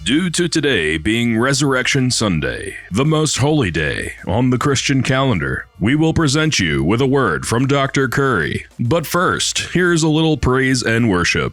Due to today being Resurrection Sunday, the most holy day on the Christian calendar, we will present you with a word from Dr. Curry. But first, here's a little praise and worship.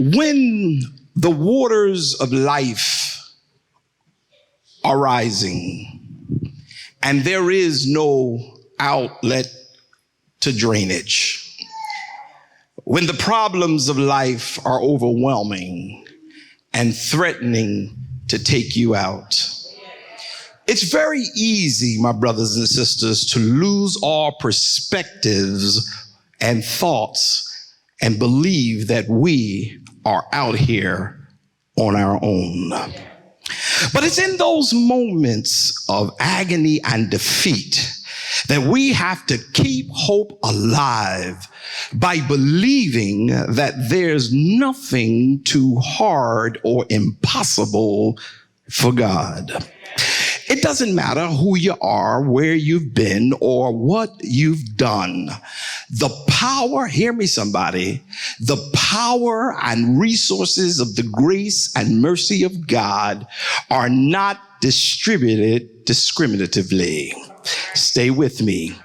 When the waters of life are rising and there is no outlet to drainage, when the problems of life are overwhelming and threatening to take you out, it's very easy, my brothers and sisters, to lose all perspectives and thoughts and believe that we are out here on our own. But it's in those moments of agony and defeat that we have to keep hope alive by believing that there's nothing too hard or impossible for God. It doesn't matter who you are, where you've been, or what you've done. The power, hear me somebody, the power and resources of the grace and mercy of God are not distributed discriminatively. Stay with me.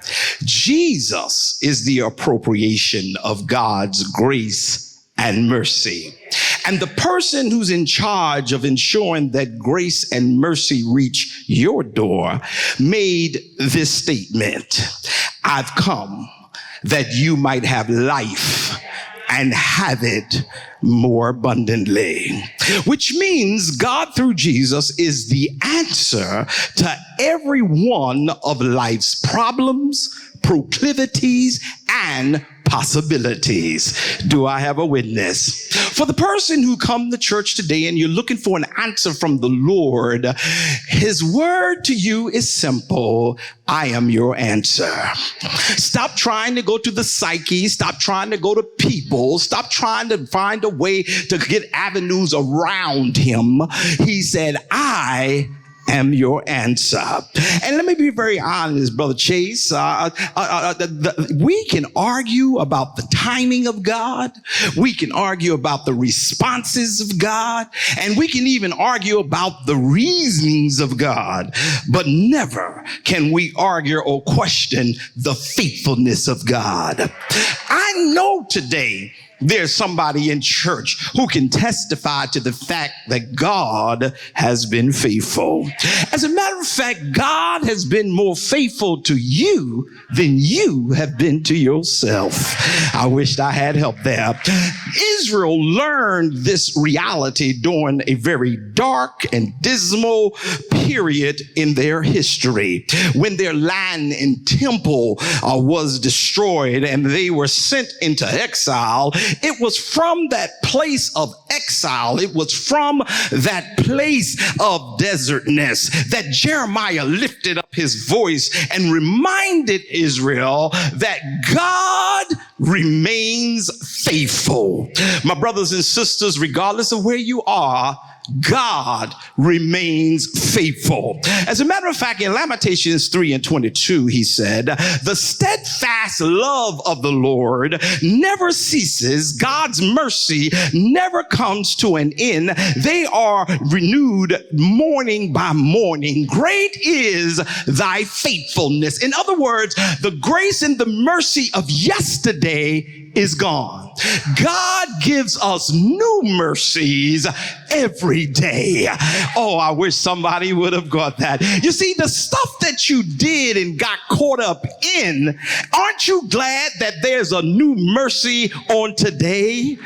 Jesus is the appropriation of God's grace and mercy. And the person who's in charge of ensuring that grace and mercy reach your door made this statement: I've come that you might have life and have it more abundantly. Which means God through Jesus is the answer to every one of life's problems, proclivities, and possibilities. Do I have a witness? For the person who come to church today and you're looking for an answer from the Lord, his word to you is simple: I am your answer. Stop trying to go to the psyche. Stop trying to go to people. Stop trying to find a way to get avenues around him. He said, I am your answer. And let me be very honest, Brother Chase. We can argue about the timing of God. We can argue about the responses of God. And we can even argue about the reasonings of God. But never can we argue or question the faithfulness of God. I know today there's somebody in church who can testify to the fact that God has been faithful. As a matter of fact, God has been more faithful to you than you have been to yourself. I wished I had help there. Israel learned this reality during a very dark and dismal period in their history, when their land and temple was destroyed and they were sent into exile. It was from that place of exile, it was from that place of desertness that Jeremiah lifted up his voice and reminded Israel that God remains faithful. My brothers and sisters, regardless of where you are, God remains faithful. As a matter of fact, in Lamentations 3:22, he said, the steadfast love of the Lord never ceases. God's mercy never comes to an end. They are renewed morning by morning. Great is thy faithfulness. In other words, the grace and the mercy of yesterday is gone. God gives us new mercies every day. Oh, I wish somebody would have got that. You see, the stuff that you did and got caught up in, aren't you glad that there's a new mercy on today?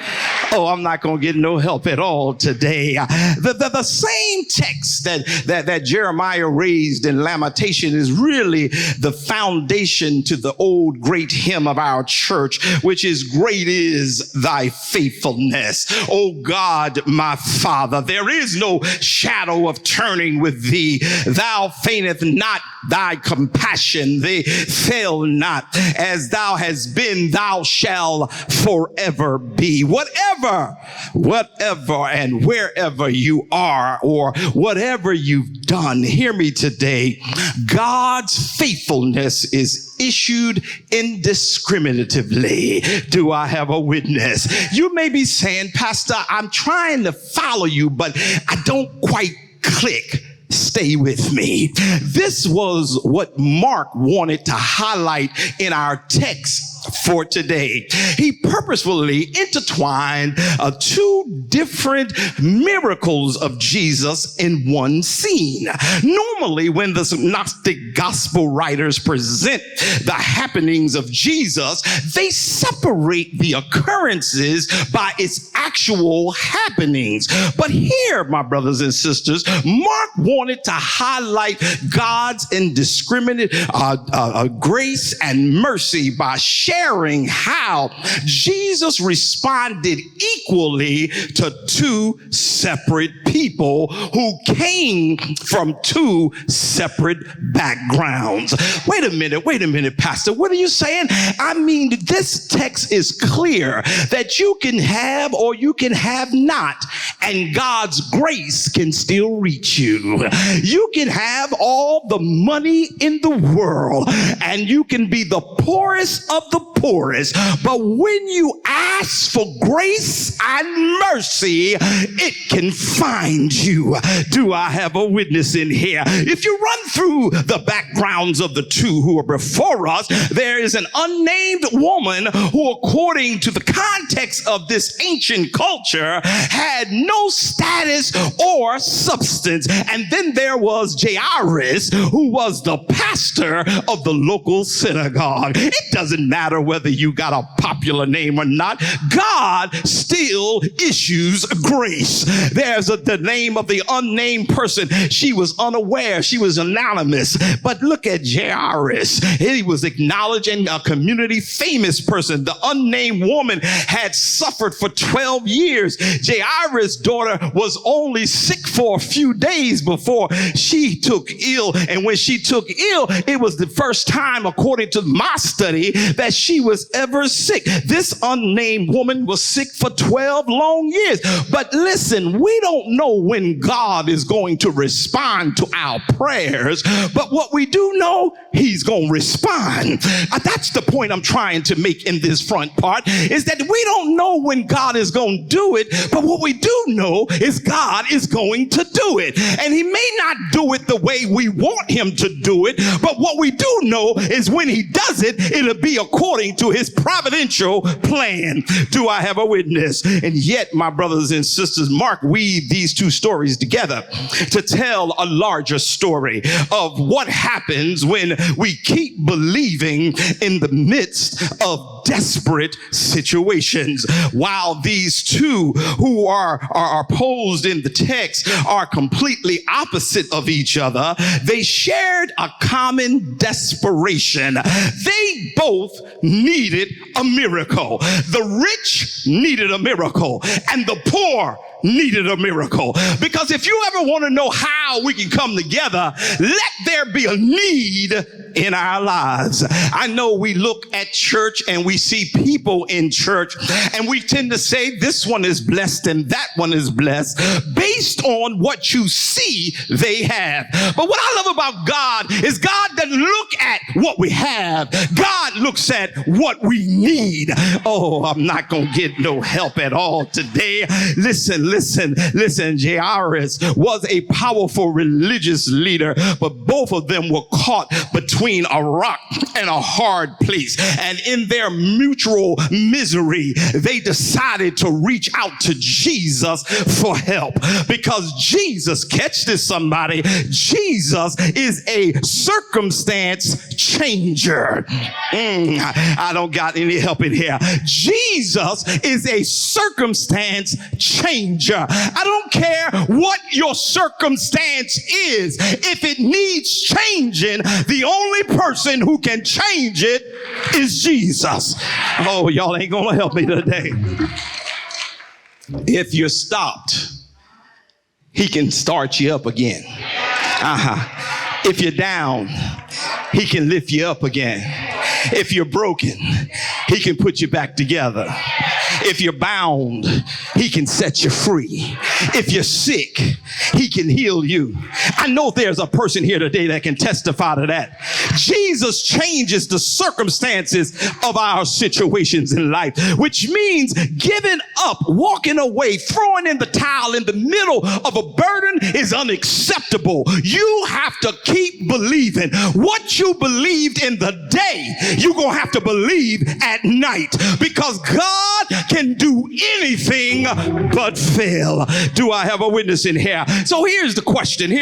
Oh, I'm not going to get no help at all today. The same text that Jeremiah raised in Lamentation is really the foundation to the old great hymn of our church, which is great is thy faithfulness. Oh God, my Father, there is no shadow of turning with thee. Thou faintest not, thy compassion, they fail not. As thou hast been, thou shalt forever be. Whatever and wherever you are or whatever you've done, hear me today. God's faithfulness is issued indiscriminatively. Do I have a witness? You may be saying, Pastor, I'm trying to follow you, but I don't quite click. Stay with me. This was what Mark wanted to highlight in our text for today. He purposefully intertwined two different miracles of Jesus in one scene. Normally, when the synoptic gospel writers present the happenings of Jesus, they separate the occurrences by its actual happenings. But here, my brothers and sisters, Mark wanted to highlight God's indiscriminate grace and mercy by sharing how Jesus responded equally to two separate people who came from two separate backgrounds. Wait a minute, Pastor. What are you saying? I mean, this text is clear that you can have or you can have not, and God's grace can still reach you. You can have all the money in the world, and you can be the poorest of the poorest, but when you ask for grace and mercy, it can find you. Do I have a witness in here? If you run through the backgrounds of the two who are before us, there is an unnamed woman who, according to the context of this ancient culture, had no status or substance. And then there was Jairus, who was the pastor of the local synagogue. It doesn't matter whether you got a popular name or not. God still issues grace. There's the name of the unnamed person. She was unaware. She was anonymous. But look at Jairus. He was acknowledging a community famous person. The unnamed woman had suffered for 12 years. Jairus' daughter was only sick for a few days before she took ill. And when she took ill, it was the first time, according to my study, that she was ever sick. This unnamed woman was sick for 12 long years. But listen, we don't know when God is going to respond to our prayers, but what we do know, he's going to respond. That's the point I'm trying to make in this front part, is that we don't know when God is going to do it, but what we do know is God is going to do it. And he may not do it the way we want him to do it, but what we do know is when he does it, it'll be according to his providential plan. Do I have a witness? And yet, my brothers and sisters, Mark weaved these two stories together to tell a larger story of what happens when we keep believing in the midst of desperate situations. While these two who are posed in the text are completely opposite of each other, they shared a common desperation. They both needed a miracle. The rich needed a miracle, and the poor needed a miracle. Because if you ever want to know how we can come together, let there be a need in our lives. I know we look at church and we see people in church and we tend to say this one is blessed and that one is blessed based on what you see they have. But what I love about God is God doesn't look at what we have. God looks at what we need. Oh, I'm not going to get no help at all today. Listen. Jairus was a powerful religious leader, but both of them were caught between a rock and a hard place. And in their mutual misery, they decided to reach out to Jesus for help. Because Jesus, catch this somebody, Jesus is a circumstance changer. I don't got any help in here. Jesus is a circumstance changer. I don't care what your circumstance is. If it needs changing, the only person who can change it is Jesus. Oh, y'all ain't gonna help me today. If you're stopped, he can start you up again. If you're down, he can lift you up again. If you're broken, he can put you back together. If you're bound, he can set you free. If you're sick, he can heal you. I know there's a person here today that can testify to that. Jesus changes the circumstances of our situations in life, which means giving up, walking away, throwing in the towel in the middle of a burden is unacceptable. You have to keep believing. What you believed in the day, you're going to have to believe at night, because God can do anything but fail. Do I have a witness in here? So here's the question.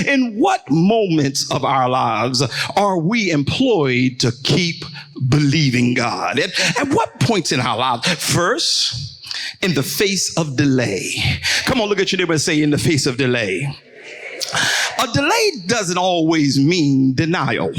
In what moments of our lives are we employed to keep believing God? At what points in our lives? First, in the face of delay. Come on, look at your neighbor and say, in the face of delay. A delay doesn't always mean denial.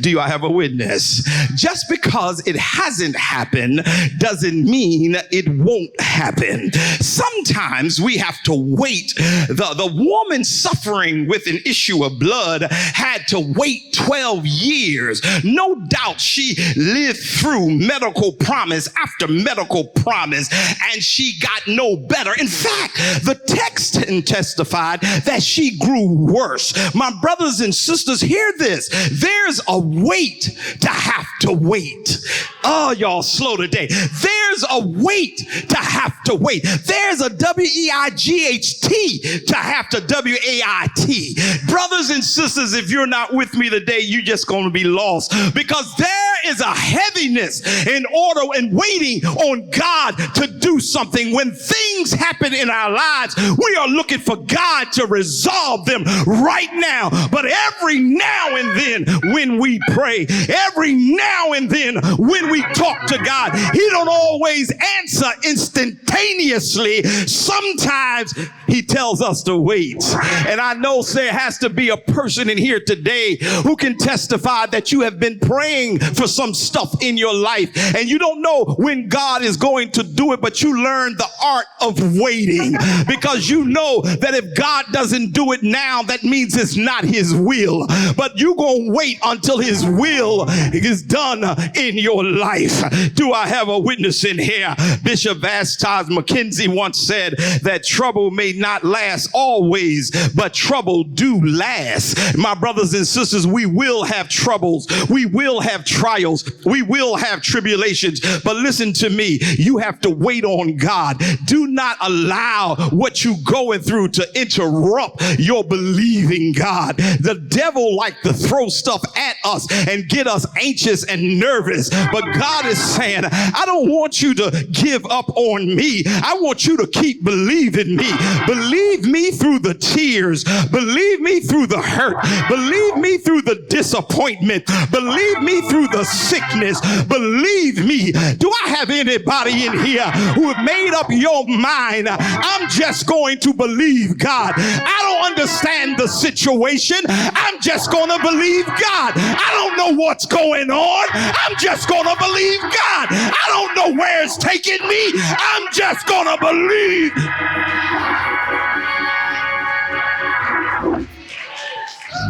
Do I have a witness? Just because it hasn't happened doesn't mean it won't happen. Sometimes we have to wait. The woman suffering with an issue of blood had to wait 12 years. No doubt she lived through medical promise after medical promise, and she got no better. In fact, the text testified that she grew worse. My brothers and sisters, hear this. There's a weight to have to wait. Oh, y'all slow today. There's a weight to have to wait. There's a W-E-I-G-H-T to have to W-A-I-T. Brothers and sisters, if you're not with me today, you're just going to be lost, because there is a heaviness in order and waiting on God to do something. When things happen in our lives, we are looking for God to resolve them right now. But every now and then when we pray, every now and then when we talk to God, he don't always answer instantaneously. Sometimes he tells us to wait. And I know there has to be a person in here today who can testify that you have been praying for some stuff in your life and you don't know when God is going to do it, but you learn the art of waiting, because you know that if God doesn't do it now, that means it's not his will. But you're going to wait until his will is done in your life. Do I have a witness in here? Bishop Vastas McKenzie once said that trouble may not last always, but trouble do last. My brothers and sisters, we will have troubles. We will have trials. We will have tribulations. But listen to me. You have to wait on God. Do not allow what you're going through to interrupt your believing God. The devil like to throw stuff at us and get us anxious and nervous. But God is saying, I don't want you to give up on me. I want you to keep believing me, Believe me through the tears. Believe me through the hurt. Believe me through the disappointment. Believe me through the sickness. Believe me. Do I have anybody in here who have made up your mind? I'm just going to believe God. I don't understand the situation. I'm just going to believe God. I don't know what's going on. I'm just going to believe God. I don't know where it's taking me. I'm just going to believe.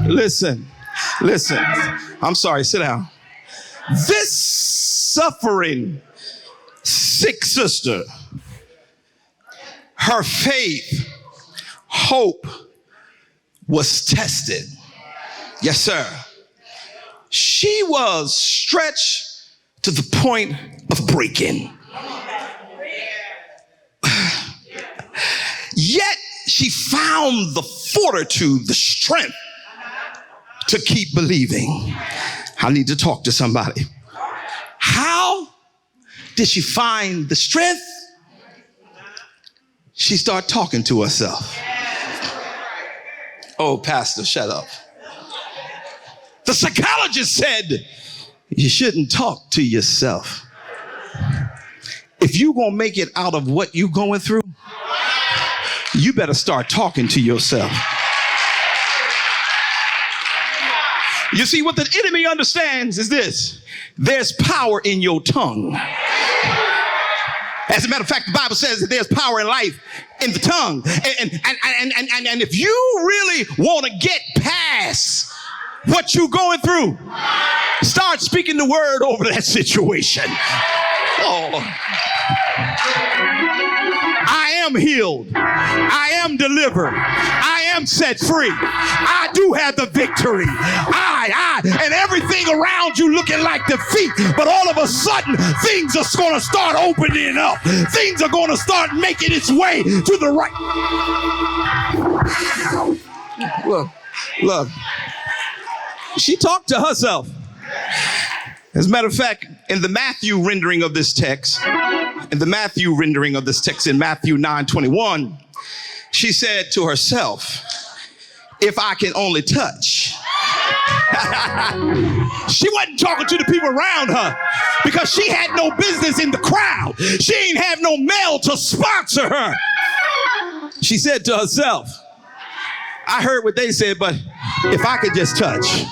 Listen. I'm sorry, sit down. This suffering sick sister, her faith, hope was tested. Yes, sir. She was stretched to the point of breaking. Yet she found the fortitude, the strength to keep believing. I need to talk to somebody. How did she find the strength? She started talking to herself. Oh, Pastor, shut up. The psychologist said, you shouldn't talk to yourself. If you're going to make it out of what you're going through, you better start talking to yourself. You see, what the enemy understands is this: there's power in your tongue. As a matter of fact, the Bible says that there's power in life in the tongue. And if you really want to get past what you're going through, start speaking the word over that situation. Oh. I am healed. I am delivered. I am set free. I do have the victory. And everything around you looking like defeat, but all of a sudden things are going to start opening up. Things are going to start making its way to the right. Look. She talked to herself. As a matter of fact, in the Matthew rendering of this text, in Matthew 9:21, she said to herself, if I can only touch. She wasn't talking to the people around her because she had no business in the crowd. She ain't have no mail to sponsor her. She said to herself, I heard what they said, but if I could just touch.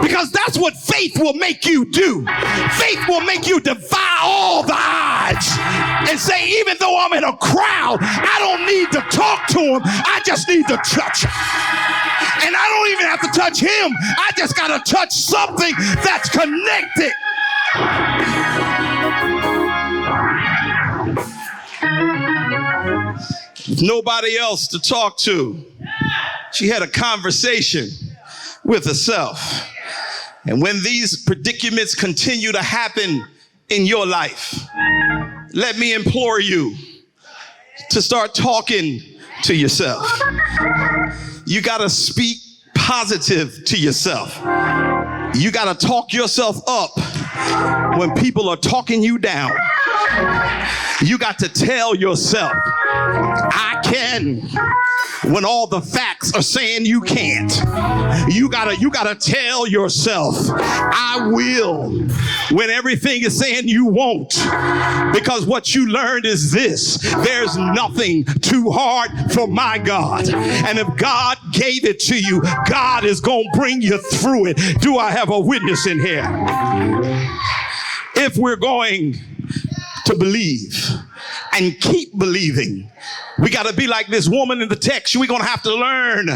Because that's what faith will make you do. Faith will make you defy all the odds and say, even though I'm in a crowd, I don't need to talk to him. I just need to touch him. And I don't even have to touch him. I just got to touch something that's connected. With nobody else to talk to, she had a conversation with herself. And when these predicaments continue to happen in your life, let me implore you to start talking to yourself. You got to speak positive to yourself. You got to talk yourself up when people are talking you down. You got to tell yourself, I can, when all the facts are saying you can't. You gotta tell yourself, I will, when everything is saying you won't. Because what you learned is this: there's nothing too hard for my God. And if God gave it to you, God is gonna bring you through it. Do I have a witness in here? If we're going to believe and keep believing, we got to be like this woman in the text. We're going to have to learn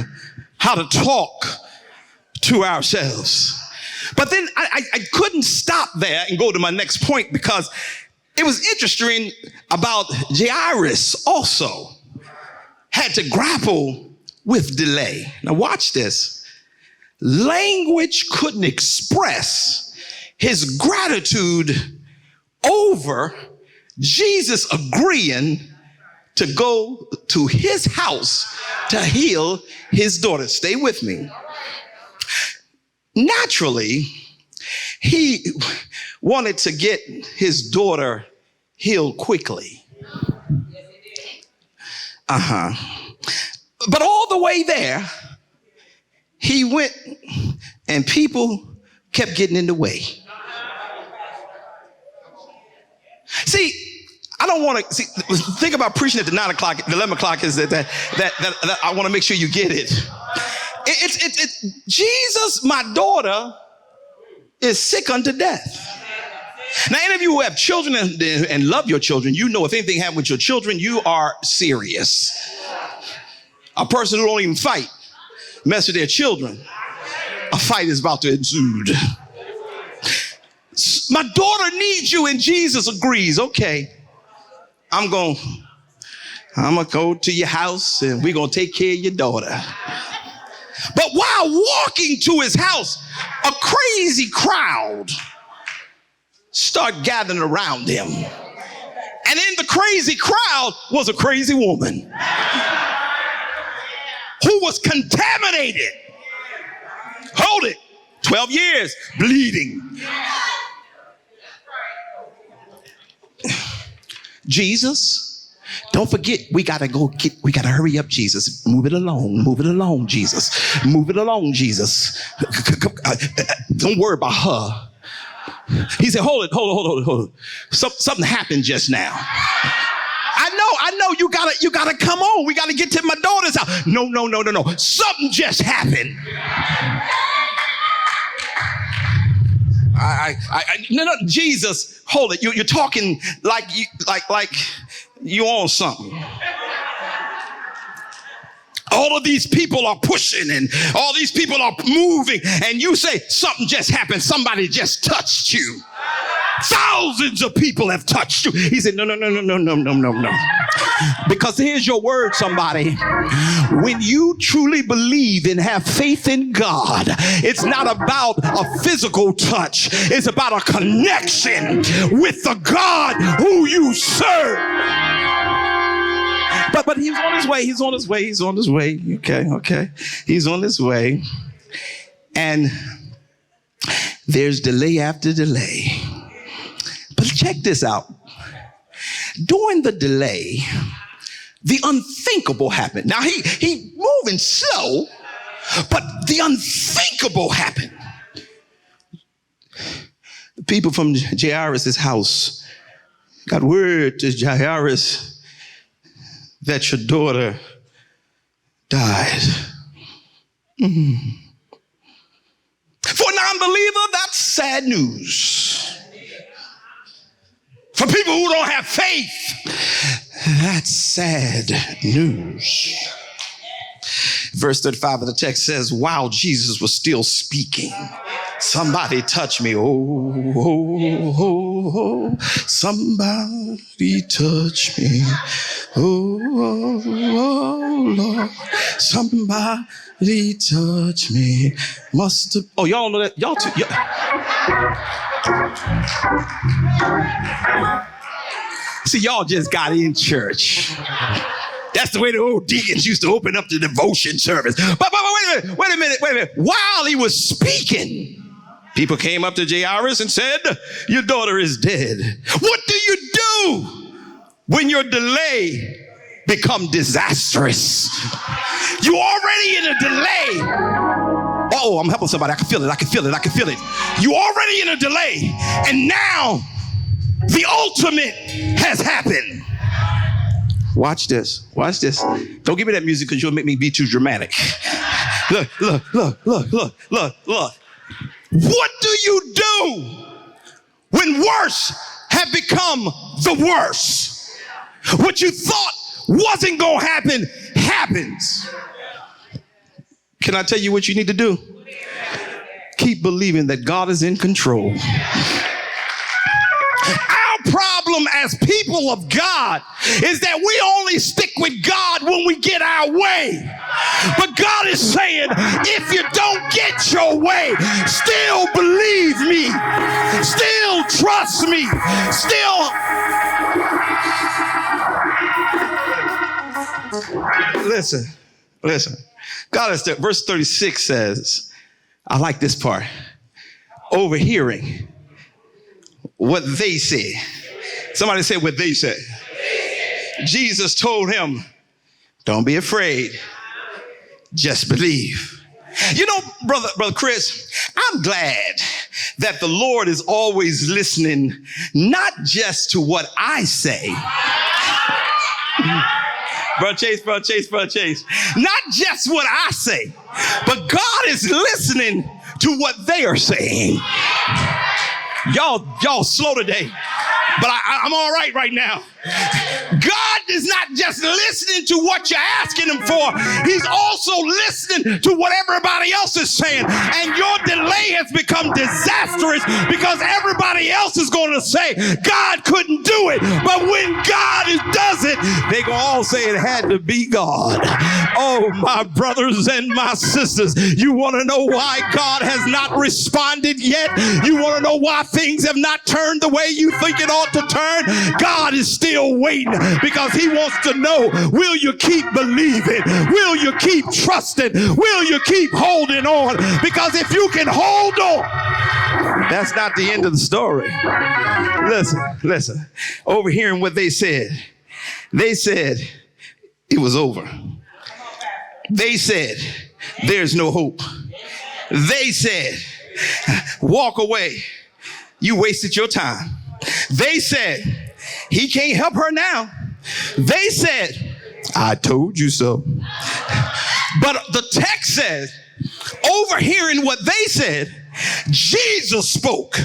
how to talk to ourselves. But then I couldn't stop there and go to my next point, because it was interesting about Jairus also had to grapple with delay. Now watch this. Language couldn't express his gratitude over Jesus agreeing to go to his house to heal his daughter. Stay with me. Naturally, he wanted to get his daughter healed quickly. But all the way there, he went and people kept getting in the way. See, I don't want to think about preaching at the 9 o'clock, the 11 o'clock is that I want to make sure you get it. Jesus, my daughter, is sick unto death. Now, any of you who have children and love your children, you know if anything happened with your children, you are serious. A person who don't even fight, mess with their children, a fight is about to ensue. My daughter needs you, and Jesus agrees. Okay, I'm gonna go to your house and we're gonna take care of your daughter. But while walking to his house, a crazy crowd start gathering around him. And in the crazy crowd was a crazy woman who was contaminated. Hold it. 12 years bleeding. Jesus, don't forget, we gotta hurry up, Jesus. Move it along, Jesus. Move it along, Jesus. Don't worry about her. He said, hold it. Something happened just now. I know, you gotta come on. We gotta get to my daughter's house. No. Something just happened. No, Jesus, hold it. You're talking like you own something. All of these people are pushing and all these people are moving, and you say something just happened. Somebody just touched you. Thousands of people have touched you. He said, no. Because here's your word, somebody. When you truly believe and have faith in God, it's not about a physical touch. It's about a connection with the God who you serve. But he's on his way. Okay. He's on his way. And there's delay after delay. But check this out. During the delay, the unthinkable happened. Now he moving slow, but the unthinkable happened. The people from Jairus' house got word to Jairus that your daughter died. For a non-believer, that's sad news. For people who don't have faith, that's sad news. Verse 35 of the text says, while Jesus was still speaking, somebody touch me. Oh, somebody touch me. Oh, Lord, somebody touch me. Must have, oh, y'all know that? Y'all too. See, y'all just got in church. That's the way the old deacons used to open up the devotion service. But wait a minute. While he was speaking, people came up to Jairus and said, your daughter is dead. What do you do when your delay become disastrous? You're already in a delay. Oh, I'm helping somebody. I can feel it. You're already in a delay. And now the ultimate has happened. Watch this. Don't give me that music because you'll make me be too dramatic. Look. What do you do when worse have become the worst? What you thought wasn't going to happen, happens. Can I tell you what you need to do? Keep believing that God is in control. Problem as people of God is that we only stick with God when we get our way. But God is saying, if you don't get your way, still believe me, still trust me, still listen. God is there. Verse 36 says, I like this part. Overhearing what they said. Somebody said what they said. Jesus told him, Don't be afraid. Just believe. You know, brother Chris, I'm glad that the Lord is always listening, not just to what I say. Brother Chase. Not just what I say, but God is listening to what they are saying. Y'all slow today, but I'm all right now. God is not just listening to what you're asking him for. He's also listening to what everybody else is saying. And your delay has become disastrous because everybody else is going to say, God couldn't do it. But when God does it, they're going to all say it had to be God. Oh, my brothers and my sisters, you want to know why God has not responded yet? You want to know why things have not turned the way you think it ought to turn? God is still waiting because he wants to know, will you keep believing? Will you keep trusting? Will you keep holding on? Because if you can hold on, that's not the end of the story. Listen. Overhearing what they said it was over. They said there's no hope. They said walk away. You wasted your time. They said he can't help her now. They said, I told you so. But the text says, overhearing what they said, Jesus spoke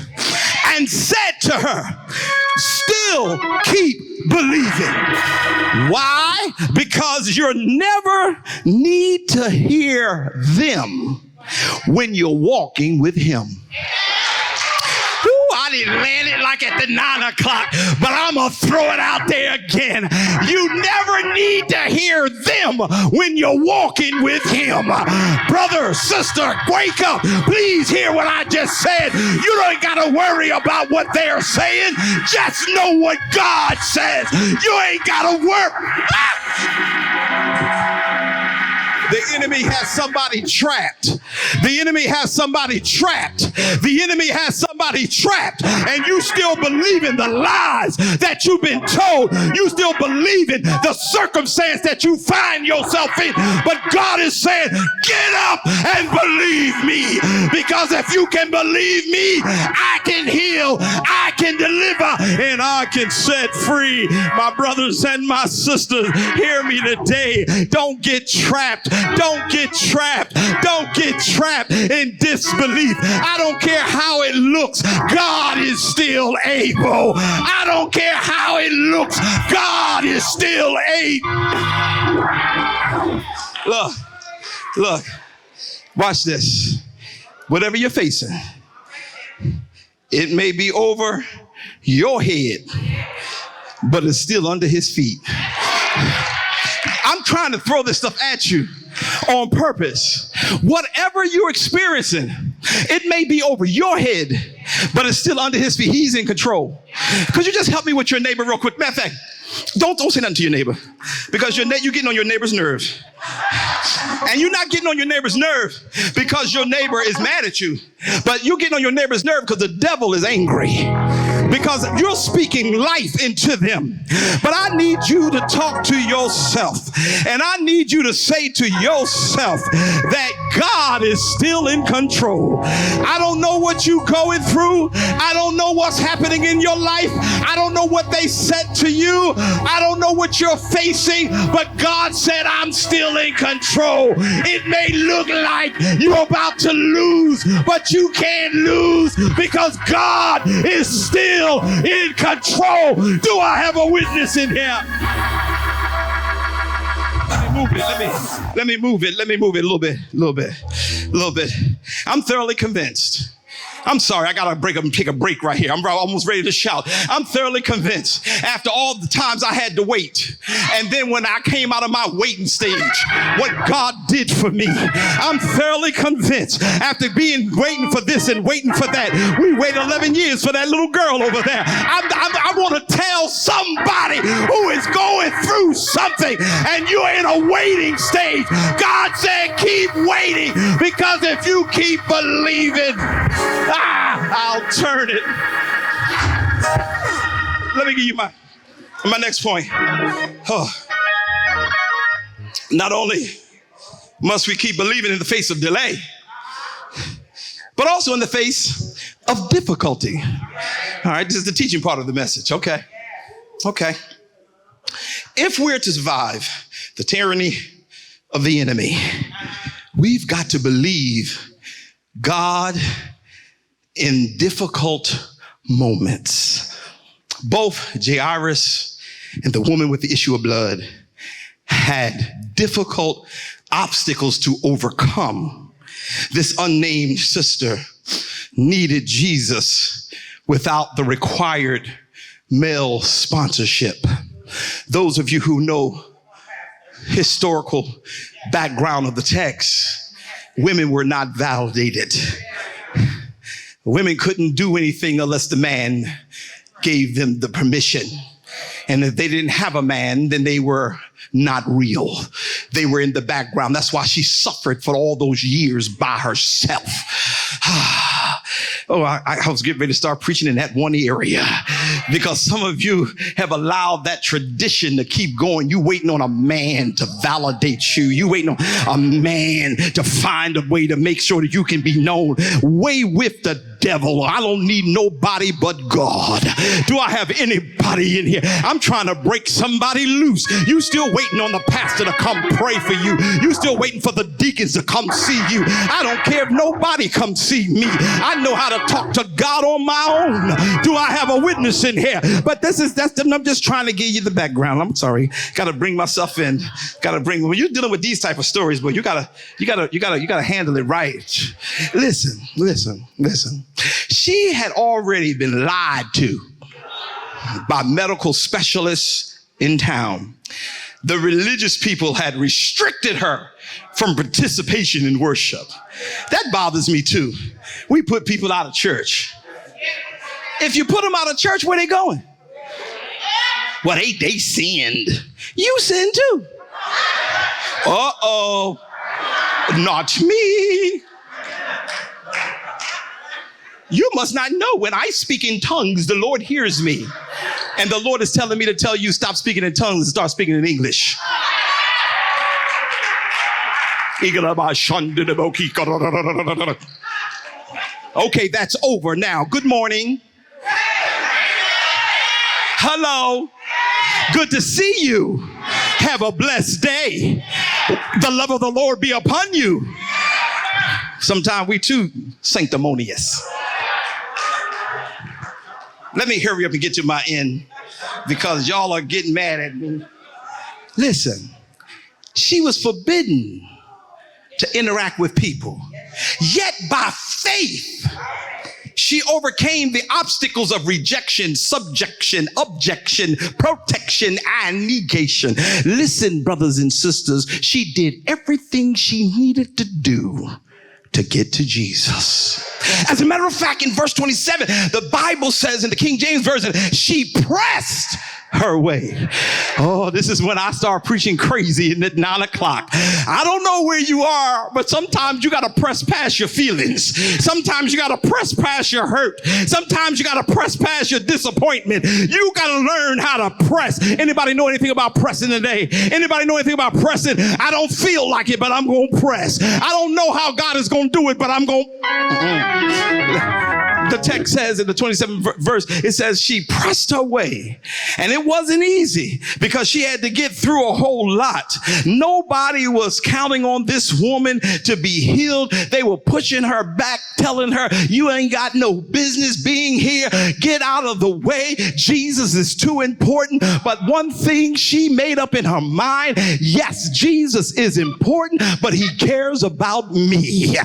and said to her, still keep believing. Why? Because you never need to hear them when you're walking with him. I didn't land it like at the 9 o'clock, but I'm going to throw it out there again. You never need to hear them when you're walking with him. Brother, sister, wake up. Please hear what I just said. You don't got to worry about what they're saying. Just know what God says. You ain't got to worry. The enemy has somebody trapped. The enemy has somebody trapped. The enemy has somebody trapped. And you still believe in the lies that you've been told. You still believe in the circumstance that you find yourself in. But God is saying, get up and believe me. Because if you can believe me, I can heal, I can deliver, and I can set free. My brothers and my sisters, hear me today. Don't get trapped. Don't get trapped. Don't get trapped in disbelief. I don't care how it looks. God is still able. I don't care how it looks. God is still able. Look. Watch this. Whatever you're facing, it may be over your head, but it's still under his feet. I'm trying to throw this stuff at you on purpose. Whatever you're experiencing, it may be over your head, but it's still under his feet. He's in control. Could you just help me with your neighbor real quick? Matter of fact, don't say nothing to your neighbor, because you're getting on your neighbor's nerves. And you're not getting on your neighbor's nerve because your neighbor is mad at you, but you're getting on your neighbor's nerve because the devil is angry. Because you're speaking life into them. But I need you to talk to yourself. And I need you to say to yourself that God is still in control. I don't know what you're going through. I don't know what's happening in your life. I don't know what they said to you. I don't know what you're facing. But God said, I'm still in control. It may look like you're about to lose, but you can't lose because God is still in control. Do I have a witness in here? Let me move it a little bit. I'm thoroughly convinced. I'm sorry, I gotta take a break right here. I'm almost ready to shout. I'm thoroughly convinced after all the times I had to wait, and then when I came out of my waiting stage, what God did for me. I'm thoroughly convinced after waiting for this and waiting for that. We waited 11 years for that little girl over there. I want to tell somebody who is going through something and you're in a waiting stage. God said, keep waiting, because if you keep believing, I'll turn it. Let me give you my next point. Oh. Not only must we keep believing in the face of delay, but also in the face of difficulty. All right, this is the teaching part of the message. Okay. If we're to survive the tyranny of the enemy, we've got to believe God in difficult moments. Both Jairus and the woman with the issue of blood had difficult obstacles to overcome. This unnamed sister needed Jesus without the required male sponsorship. Those of you who know historical background of the text, women were not validated. Women couldn't do anything unless the man gave them the permission. And if they didn't have a man, then they were not real. They were in the background. That's why she suffered for all those years by herself. I was getting ready to start preaching in that one area because some of you have allowed that tradition to keep going. You waiting on a man to validate you. You waiting on a man to find a way to make sure that you can be known. Way with the devil. I don't need nobody but God. Do I have anybody in here? I'm trying to break somebody loose. You still waiting on the pastor to come pray for you. You still waiting for the deacons to come see you. I don't care if nobody comes see me. I know how to talk to God on my own. Do I have a witness in here? But I'm just trying to give you the background. I'm sorry. Got to bring myself in. When you're dealing with these type of stories, but you gotta handle it right. Listen. She had already been lied to by medical specialists in town. The religious people had restricted her from participation in worship. That bothers me too. We put people out of church. If you put them out of church, where they going? Well, they sinned. You sinned too. Uh-oh. Not me. You must not know when I speak in tongues, the Lord hears me. And the Lord is telling me to tell you, stop speaking in tongues and start speaking in English. Okay, that's over now. Good morning. Hello. Good to see you. Have a blessed day. The love of the Lord be upon you. Sometimes we too sanctimonious. Let me hurry up and get to my end because y'all are getting mad at me. Listen, she was forbidden to interact with people. Yet by faith, she overcame the obstacles of rejection, subjection, objection, protection, and negation. Listen, brothers and sisters, she did everything she needed to do to get to Jesus. As a matter of fact, in verse 27, the Bible says in the King James Version, she pressed her way. Oh, this is when I start preaching crazy at 9 o'clock. I don't know where you are, but sometimes you got to press past your feelings. Sometimes you got to press past your hurt. Sometimes you got to press past your disappointment. You got to learn how to press. Anybody know anything about pressing today? Anybody know anything about pressing? I don't feel like it, but I'm going to press. I don't know how God is going to do it, but I'm going to... The text says in the 27th verse, it says she pressed her way. And it wasn't easy because she had to get through a whole lot. Nobody was counting on this woman to be healed. They were pushing her back, telling her, you ain't got no business being here. Get out of the way. Jesus is too important. But one thing she made up in her mind, yes, Jesus is important, but he cares about me.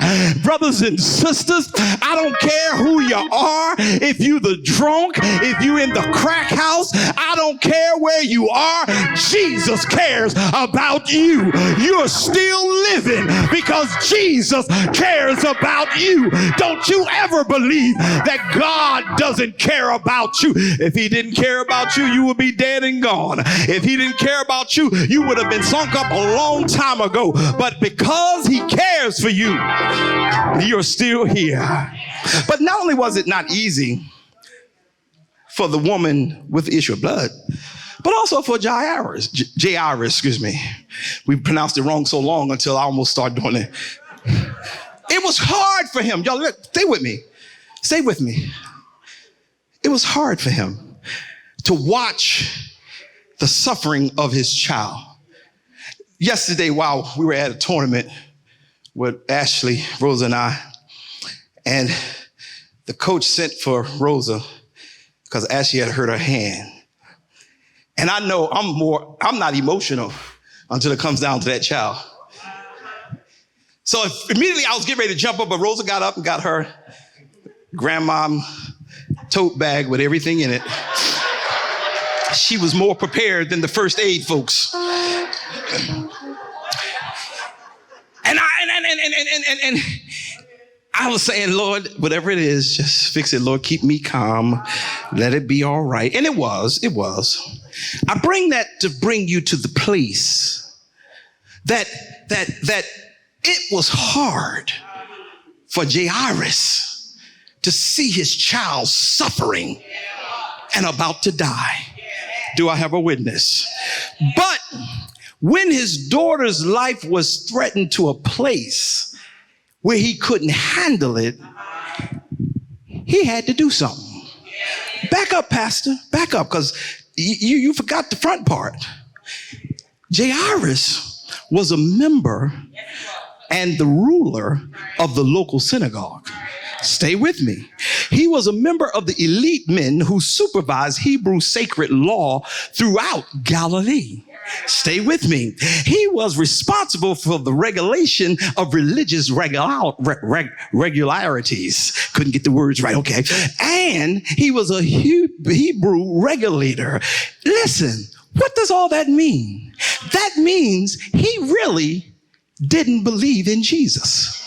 Brothers and sisters, I don't care who you are, if you the drunk, if you in the crack house, I don't care where you are, Jesus cares about you. You're still living because Jesus cares about you. Don't you ever believe that God doesn't care about you. If he didn't care about you, you would be dead and gone. If he didn't care about you, you would have been sunk up a long time ago. But because he cares for you, you're still here. But not only was it not easy for the woman with the issue of blood, but also for Jairus, excuse me. We pronounced it wrong so long until I almost started doing it. It was hard for him. Y'all, stay with me. Stay with me. It was hard for him to watch the suffering of his child. Yesterday, while we were at a tournament with Ashley, Rosa, and I, and the coach sent for Rosa because Ashley had hurt her hand. And I know I'm not emotional until it comes down to that child. So immediately I was getting ready to jump up, but Rosa got up and got her grandma tote bag with everything in it. She was more prepared than the first aid folks. And I was saying, Lord, whatever it is, just fix it, Lord. Keep me calm. Let it be all right. And it was. I bring that to bring you to the place that it was hard for Jairus to see his child suffering and about to die. Do I have a witness? But when his daughter's life was threatened to a place where he couldn't handle it, he had to do something. Back up, Pastor. Back up, because you forgot the front part. Jairus was a member and the ruler of the local synagogue. Stay with me. He was a member of the elite men who supervised Hebrew sacred law throughout Galilee. Stay with me. He was responsible for the regulation of religious regularities. Couldn't get the words right. Okay. And he was a Hebrew regulator. Listen, what does all that mean? That means he really didn't believe in Jesus.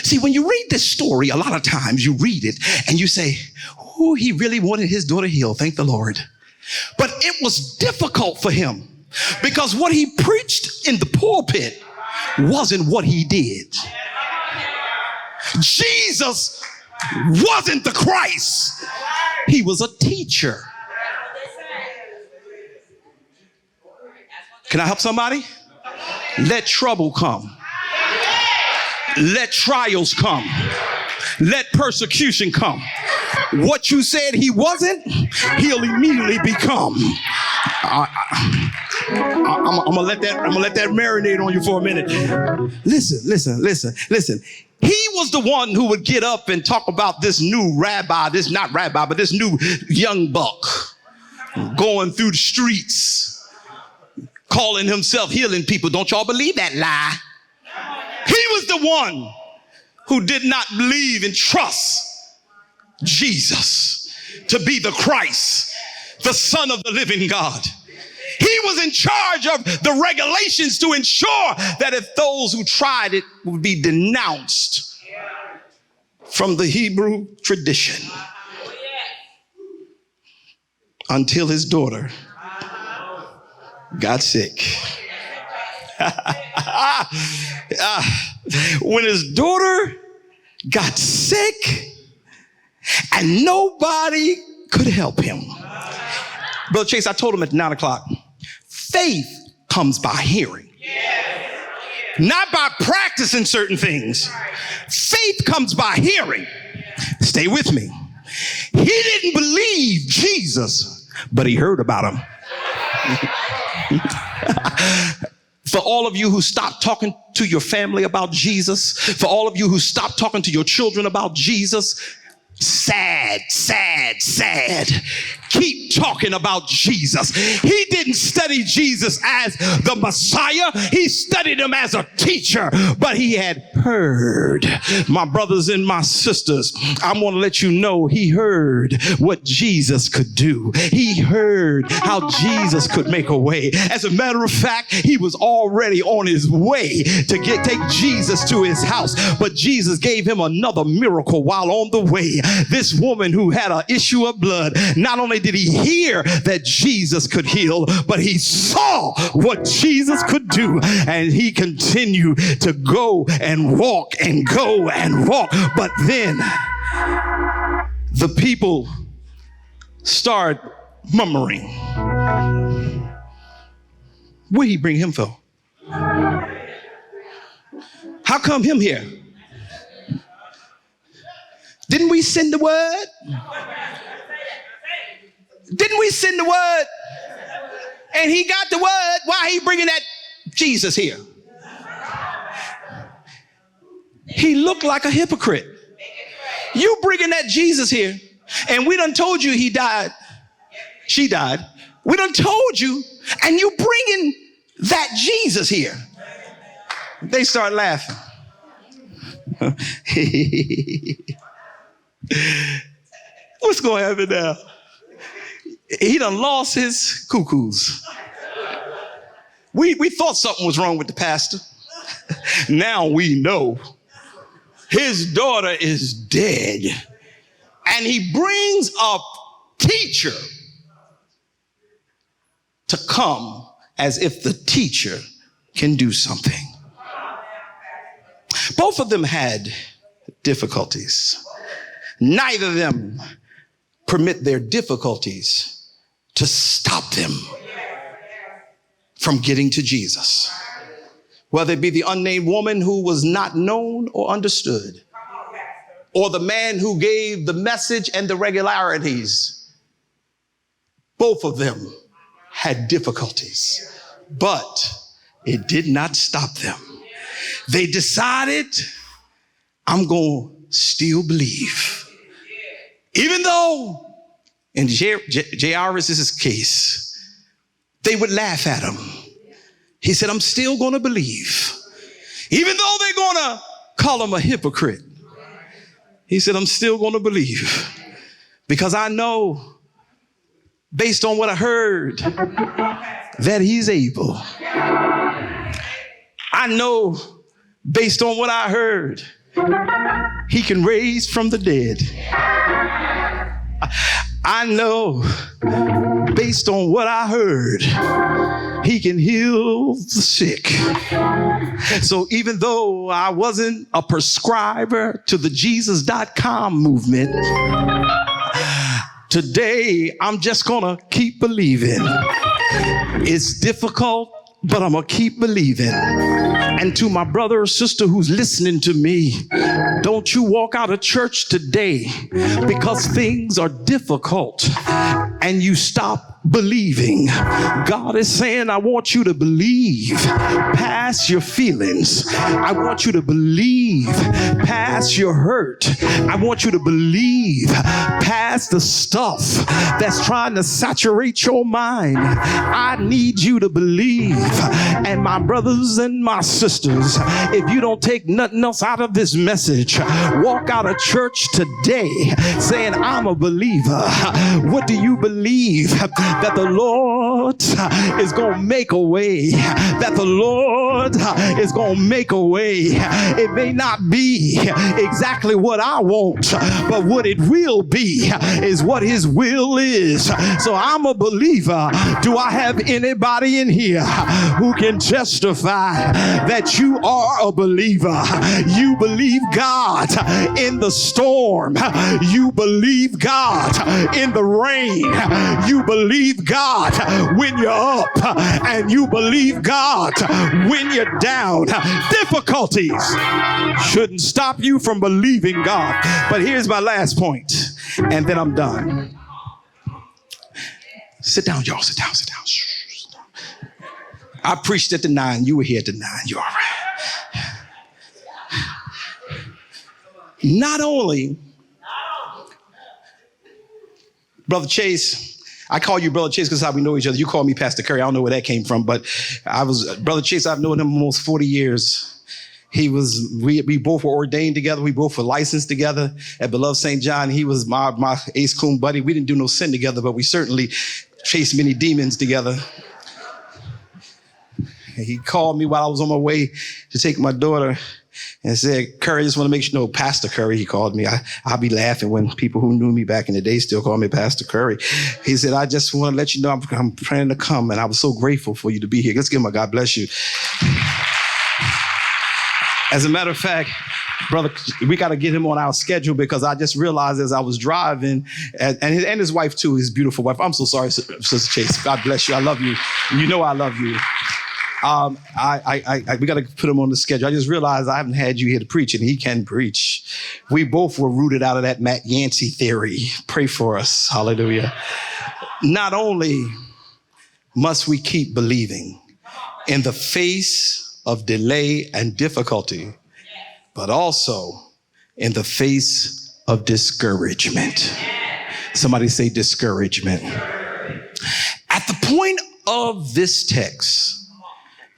See, when you read this story, a lot of times you read it and you say, oh, he really wanted his daughter healed. Thank the Lord. But it was difficult for him because what he preached in the pulpit wasn't what he did. Jesus wasn't the Christ. He was a teacher. Can I help somebody? Let trouble come. Let trials come. Let persecution come. What you said he wasn't, he'll immediately become. I'm gonna let that marinate on you for a minute. Listen. He was the one who would get up and talk about this new rabbi, this new young buck going through the streets, calling himself healing people. Don't y'all believe that lie? He was the one who did not believe and trust Jesus to be the Christ, the Son of the living God. He was in charge of the regulations to ensure that if those who tried it would be denounced from the Hebrew tradition until his daughter got sick. When his daughter got sick and nobody could help him. Brother Chase, I told him at 9 o'clock, faith comes by hearing. Not by practicing certain things. Faith comes by hearing. Stay with me. He didn't believe Jesus, but he heard about him. For all of you who stopped talking to your family about Jesus, for all of you who stopped talking to your children about Jesus, sad. Keep talking about Jesus. He didn't study Jesus as the Messiah. He studied him as a teacher, but he had heard. My brothers and my sisters, I want to let you know he heard what Jesus could do. He heard how Jesus could make a way. As a matter of fact, he was already on his way to take Jesus to his house, but Jesus gave him another miracle while on the way. This woman who had an issue of blood, not only did he hear that Jesus could heal, but he saw what Jesus could do, and he continued to go and walk and go and walk. But then the people start murmuring. Where'd he bring him from? How come him here? Didn't we send the word? Didn't we send the word? And he got the word. Why he bringing that Jesus here? He looked like a hypocrite. You bringing that Jesus here, and we done told you he died. She died. We done told you, and you bringing that Jesus here. They start laughing. What's going to happen now? He done lost his cuckoos. We thought something was wrong with the pastor. Now we know his daughter is dead. And he brings a teacher to come as if the teacher can do something. Both of them had difficulties. Neither of them permit their difficulties to stop them from getting to Jesus. Whether it be the unnamed woman who was not known or understood, or the man who gave the message and the regularities, both of them had difficulties, but it did not stop them. They decided, I'm going to still believe. Even though, in Jairus' case, they would laugh at him. He said, I'm still going to believe. Even though they're going to call him a hypocrite. He said, I'm still going to believe. Because I know, based on what I heard, that he's able. I know, based on what I heard, he can raise from the dead. I know, based on what I heard, he can heal the sick. So even though I wasn't a prescriber to the Jesus.com movement, today I'm just gonna keep believing. It's difficult, but I'm gonna keep believing. And to my brother or sister who's listening to me, don't you walk out of church today because things are difficult and you stop believing. God is saying, I want you to believe past your feelings. I want you to believe past your hurt. I want you to believe past the stuff that's trying to saturate your mind. I need you to believe. And my brothers and my sisters, if you don't take nothing else out of this message, walk out of church today saying, I'm a believer. What do you believe? That the Lord is going to make a way. That the Lord is going to make a way. It may not be exactly what I want, but what it will be is what his will is. So I'm a believer. Do I have anybody in here who can testify that you are a believer? You believe God in the storm. You believe God in the rain. You believe God when you're up, and you believe God when you're down. Difficulties shouldn't stop you from believing God. But here's my last point, and then I'm done. Sit down, y'all. Sit down, sit down. I preached at the 9. You were here at the 9. You're all right. Not only, Brother Chase, I call you Brother Chase because how we know each other. You call me Pastor Curry. I don't know where that came from, but Brother Chase, I've known him almost 40 years. We both were ordained together. We both were licensed together at Beloved St. John. He was my ace coon buddy. We didn't do no sin together, but we certainly chased many demons together. And he called me while I was on my way to take my daughter and said, Curry, I just want to make sure, no, Pastor Curry, he called me. I'll be laughing when people who knew me back in the day still call me Pastor Curry. He said, I just want to let you know I'm planning to come, and I was so grateful for you to be here. Let's give him a God bless you. As a matter of fact, Brother, we got to get him on our schedule because I just realized as I was driving, and his wife too, his beautiful wife. I'm so sorry, Sister Chase. God bless you. I love you. You know I love you. We got to put him on the schedule. I just realized I haven't had you here to preach, and he can preach. We both were rooted out of that Matt Yancey theory. Pray for us. Hallelujah. Not only must we keep believing in the face of delay and difficulty, but also in the face of discouragement. Somebody say discouragement. At the point of this text,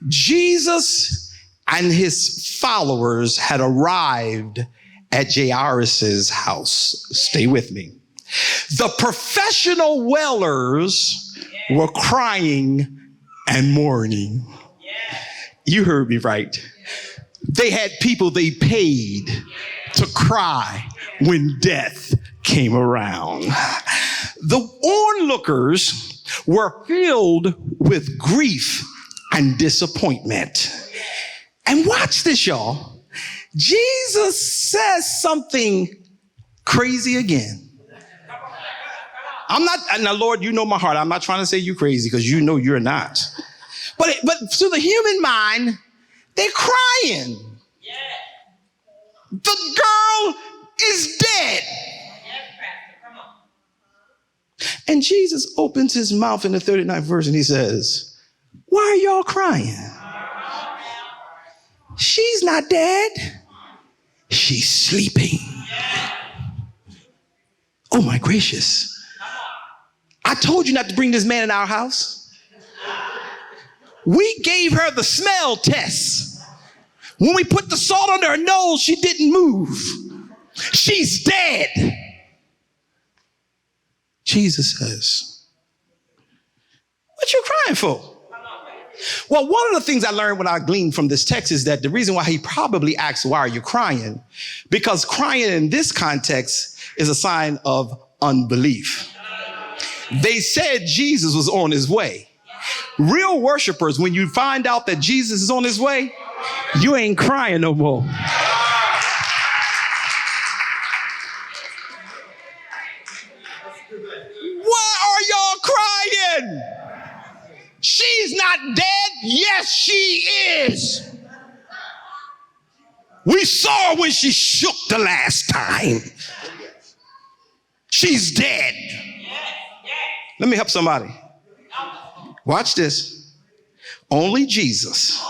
Jesus and his followers had arrived at Jairus' house. Stay with me. The professional wailers were crying and mourning. You heard me right. They had people they paid to cry when death came around. The onlookers were filled with grief and disappointment. And watch this, y'all. Jesus says something crazy again. Now, Lord, you know my heart. I'm not trying to say you crazy because you know you're not. But to the human mind, they're crying. Yeah. The girl is dead. Yes, Pastor, come on. And Jesus opens his mouth in the 39th verse and he says, why are y'all crying? She's not dead. She's sleeping. Oh my gracious. I told you not to bring this man in our house. We gave her the smell test. When we put the salt under her nose, she didn't move. She's dead. Jesus says, what you crying for? Well, one of the things I learned when I gleaned from this text is that the reason why he probably asked, why are you crying? Because crying in this context is a sign of unbelief. They said Jesus was on his way. Real worshipers, when you find out that Jesus is on his way, you ain't crying no more. Why are y'all crying? She's not dead. Yes, she is. We saw her when she shook the last time. She's dead. Let me help somebody. Watch this. Only Jesus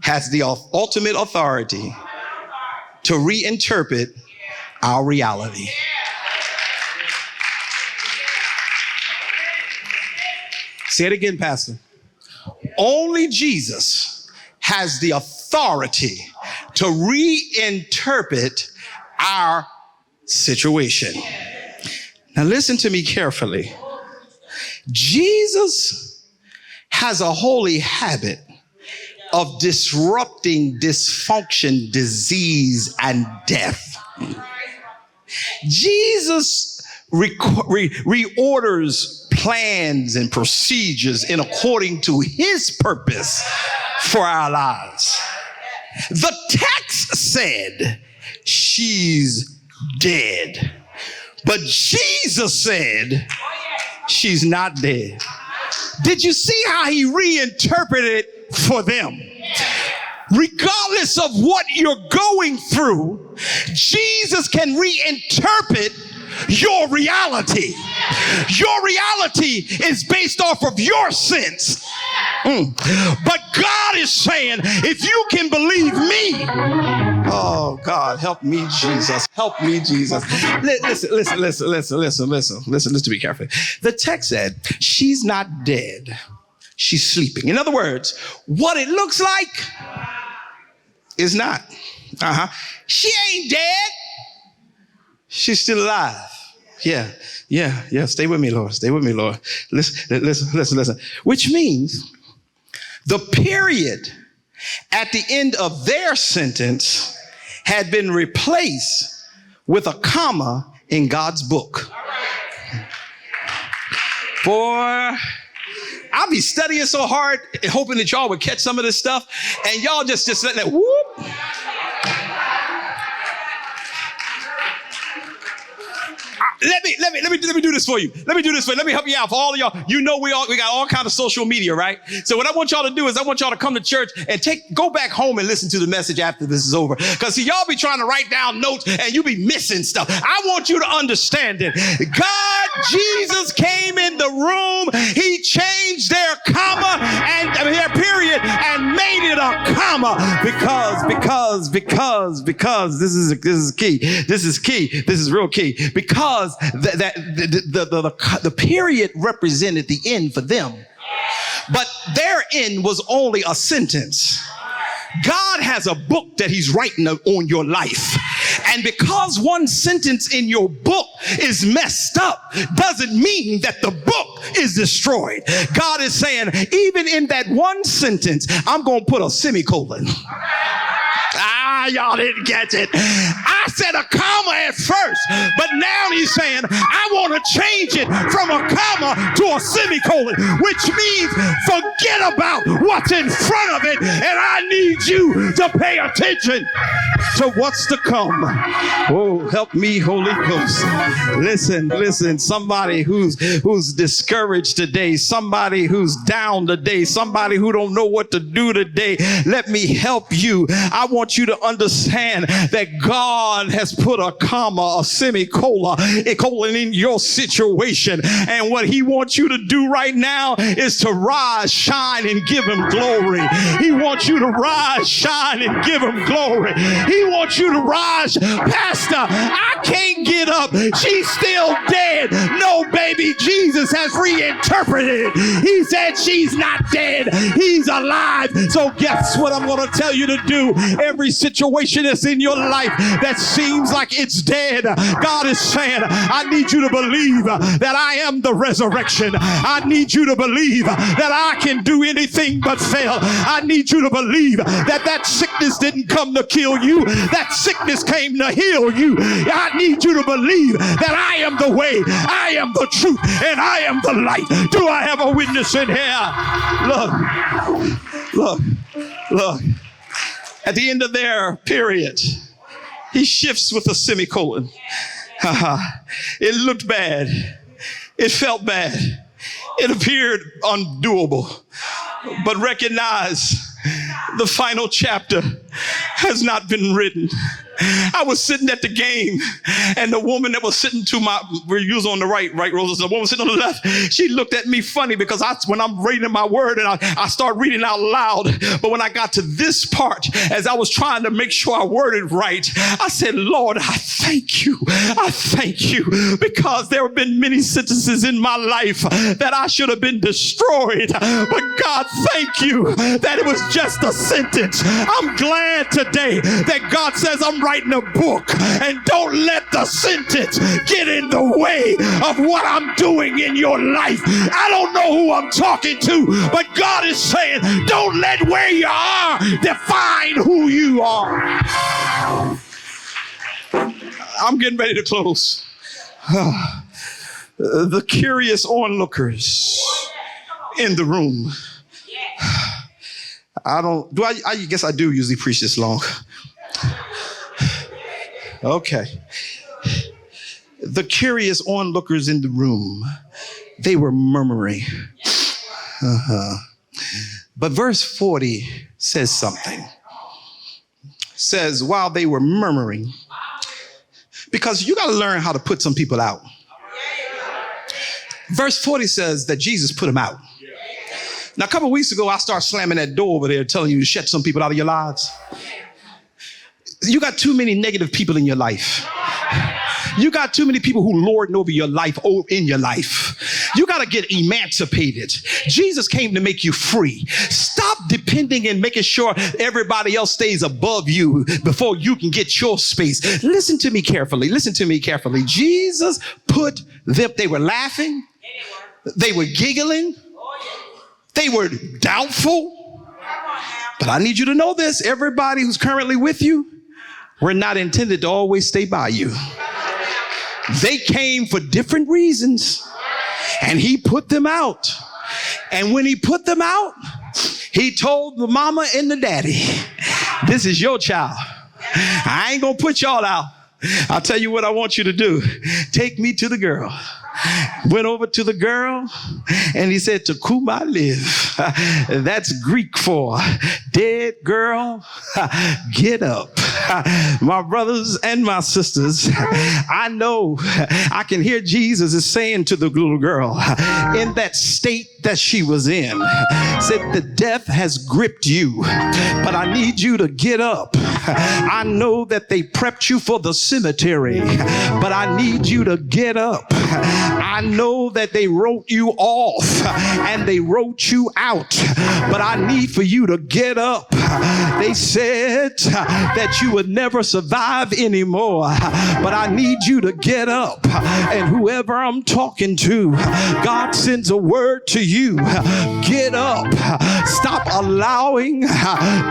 has the ultimate authority to reinterpret our reality. Say it again, Pastor. Only Jesus has the authority to reinterpret our situation. Now listen to me carefully. Jesus has a holy habit of disrupting dysfunction, disease, and death. Jesus reorders plans and procedures in according to his purpose for our lives. The text said, she's dead. But Jesus said, she's not dead. Did you see how he reinterpreted it for them? Regardless of what you're going through, Jesus can reinterpret your reality. Your reality is based off of your sense. But God is saying, if you can believe me, oh God, help me, Jesus. Help me, Jesus. Listen to be careful. The text said, she's not dead. She's sleeping. In other words, what it looks like is not. She ain't dead. She's still alive. Yeah. Stay with me, Lord. Stay with me, Lord. Listen. Which means the period at the end of their sentence had been replaced with a comma in God's book. Boy, I'll be studying so hard and hoping that y'all would catch some of this stuff, and y'all just letting it whoop. me do this for you. Let me do this for you. Let me help you out. For all of y'all, you know we got all kinds of social media, right? So what I want y'all to do is I want y'all to come to church and go back home and listen to the message after this is over. Because see, y'all be trying to write down notes and you be missing stuff. I want you to understand it. Jesus came in the room. He changed their comma and their period and made it a comma because this is key. This is key. This is real key. Because the period represented the end for them. But their end was only a sentence. God has a book that he's writing on your life. And because one sentence in your book is messed up, doesn't mean that the book is destroyed. God is saying, even in that one sentence, I'm going to put a semicolon. Y'all didn't catch it. I said a comma at first, but now he's saying, I want to change it from a comma to a semicolon, which means forget about what's in front of it, and I need you to pay attention to what's to come. Oh, help me, Holy Ghost. Listen, somebody who's discouraged today, somebody who's down today, somebody who don't know what to do today, let me help you. I want you to understand that God has put a comma, a semicolon, a colon in your situation. And what he wants you to do right now is to rise, shine, and give him glory. He wants you to rise, shine, and give him glory. He wants you to rise. Pastor, I can't get up. She's still dead. No, baby, Jesus has reinterpreted. He said she's not dead. He's alive. So guess what I'm going to tell you to do? Every situation that's in your life that seems like it's dead, God is saying, I need you to believe that I am the resurrection. I need you to believe that I can do anything but fail. I need you to believe that sickness didn't come to kill you. That sickness came to heal you. I need you to believe that I am the way, I am the truth, and I am the light. Do I have a witness in here? Look. At the end of their period, he shifts with a semicolon. It looked bad. It felt bad. It appeared undoable. But recognize the final chapter has not been written. I was sitting at the game, and the woman that was sitting to my, where you was on the right, Rosa, the woman sitting on the left, she looked at me funny because when I'm reading my word and I start reading out loud, but when I got to this part, as I was trying to make sure I worded right, I said, Lord, I thank you, because there have been many sentences in my life that I should have been destroyed, but God, thank you that it was just a sentence. I'm glad today that God says I'm writing a book, and don't let the sentence get in the way of what I'm doing in your life. I don't know who I'm talking to, but God is saying, don't let where you are define who you are. I'm getting ready to close. The curious onlookers in the room. I guess I do usually preach this long. Okay. The curious onlookers in the room, they were murmuring. But verse 40 says something. It says, while they were murmuring, because you got to learn how to put some people out. Verse 40 says that Jesus put them out. Now, a couple of weeks ago, I started slamming that door over there telling you to shut some people out of your lives. You got too many negative people in your life. You got too many people who lording over your life, in your life. You got to get emancipated. Jesus came to make you free. Stop depending and making sure everybody else stays above you before you can get your space. Listen to me carefully. Jesus put them, they were laughing. They were giggling. They were doubtful. But I need you to know this. Everybody who's currently with you, we're not intended to always stay by you. They came for different reasons, and he put them out. And when he put them out, he told the mama and the daddy, this is your child. I ain't gonna put y'all out. I'll tell you what I want you to do. Take me to the girl. Went over to the girl and he said, Takuma live. That's Greek for dead girl, get up. My brothers and my sisters, I know I can hear Jesus is saying to the little girl in that state that she was in, said the death has gripped you, but I need you to get up. I know that they prepped you for the cemetery, but I need you to get up. I know that they wrote you off and they wrote you out, but I need for you to get up. They said that you would never survive anymore, but I need you to get up. And whoever I'm talking to, God sends a word to you. Get up. Stop allowing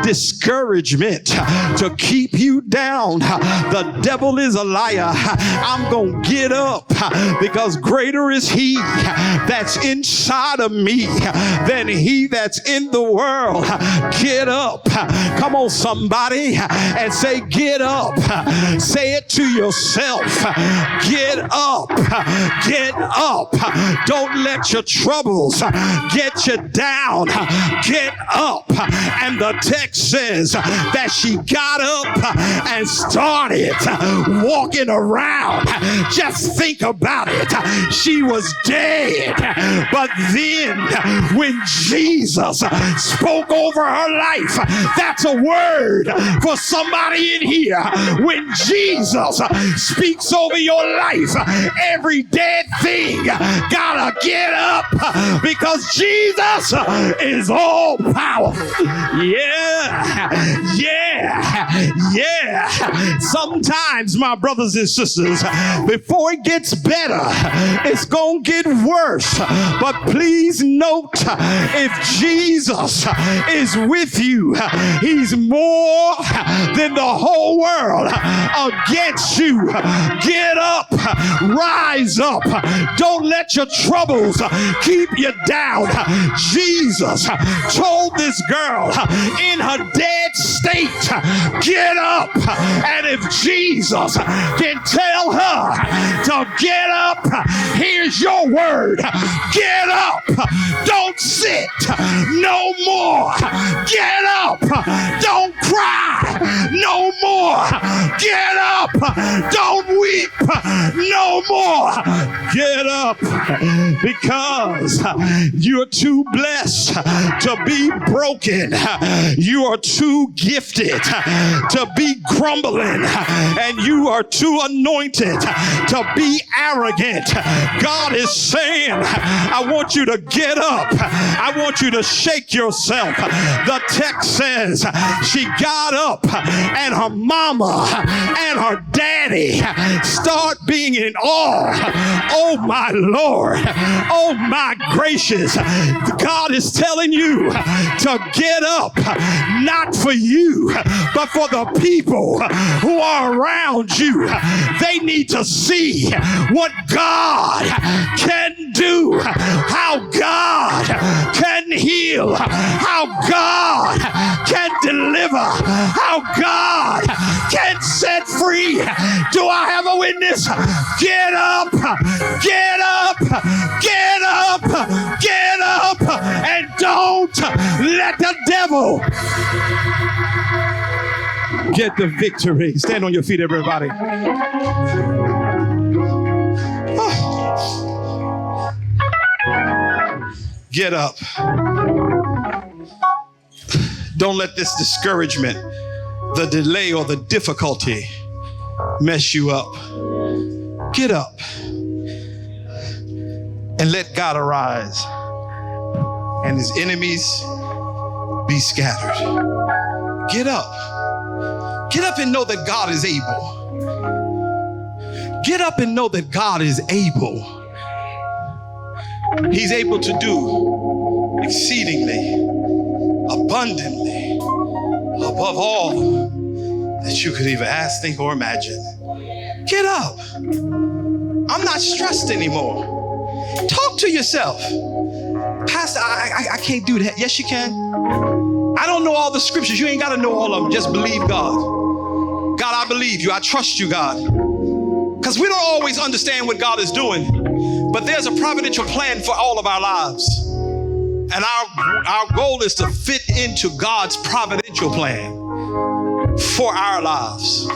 discouragement to keep you down. The devil is a liar. I'm going to get up because greater is he that's inside of me than he that's in the world. Get up. Come on, somebody, and say, get up. Say it to yourself. Get up. Get up. Don't let your troubles get you down. Get up. And the text says that she got up and started walking around. Just think about it. She was dead. But then when Jesus spoke over her life, that's a word for somebody in here. When Jesus speaks over your life, every dead thing gotta get up because Jesus is all powerful. Yeah. Sometimes, my brothers and sisters, before it gets better, it's gonna get worse. But please note, if Jesus is with you, he's more than the whole world against you. Get up, rise up. Don't let your troubles keep you down. Jesus told this girl in her dead state, get up. And if Jesus can tell her to get up, here's your word. Get up. Don't sit no more. Get up. Don't cry no more. Get up. Don't weep no more. Get up, because you're too blessed to be broken. You are too gifted to be grumbling, and you are too anointed to be arrogant. God is saying, I want you to get up. I want you to shake yourself. The text says she got up and her mama and her daddy start being in awe. Oh my Lord. Oh my gracious. God is telling you to get up, not for you, but for the people who are around you. They need to see what God can do, how God can heal, how God can deliver, how God can set free. Do I have a witness? Get up, get up, get up, get up, and don't let the devil get the victory. Stand on your feet, everybody. Get up. Don't let this discouragement, the delay, or the difficulty mess you up. Get up and let God arise and his enemies be scattered. Get up. Get up and know that God is able. Get up and know that God is able. He's able to do exceedingly, abundantly, above all that you could even ask, think, or imagine. Get up. I'm not stressed anymore. Talk to yourself. Pastor, I can't do that. Yes, you can. I don't know all the scriptures. You ain't got to know all of them. Just believe God. God, I believe you. I trust you, God. Because we don't always understand what God is doing, but there's a providential plan for all of our lives. And our goal is to fit into God's providential plan for our lives.